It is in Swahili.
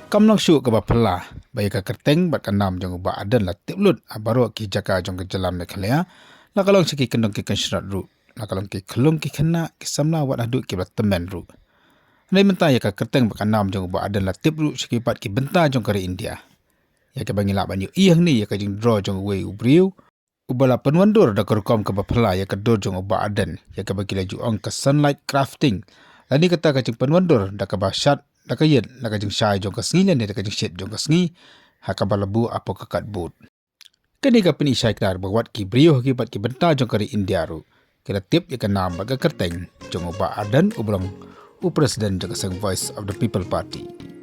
Kamnong syu ke bapela, baya ka kerteng bat kanam jong ba adan la tiplut abaro ki jaka jong ke jalam me khalea, la kalong siki kendong ki kanshrat ru, la kalong ki khlung ki khana ki samla wat adu ki bat temen ru. Nei menta ya ka kerteng bat kanam jong ba adan la tipru siki pat ki benta jong kare India. Ya ke bangila banyu iyang ni ya ka jing draw jong wei ubriu, ubala penwandur da kerkom ke bapela ya ka dor jong ba adan, ya ke bagi laju ong ke sunlight crafting. Lani kata ka jing penwandur da ka basyat da ka yet da ka jing syai jong ka sngi lan da ka jing syet jong ka sngi ha ka balabu apo ka kat bot. Kani ka peni syai klar bawat ki brio ki pat ki benta jong kari India ru. Kira tip ya ka nam ba ka kerteng jong ba adan ubrang u presiden jong ka sang Voice of the People Party.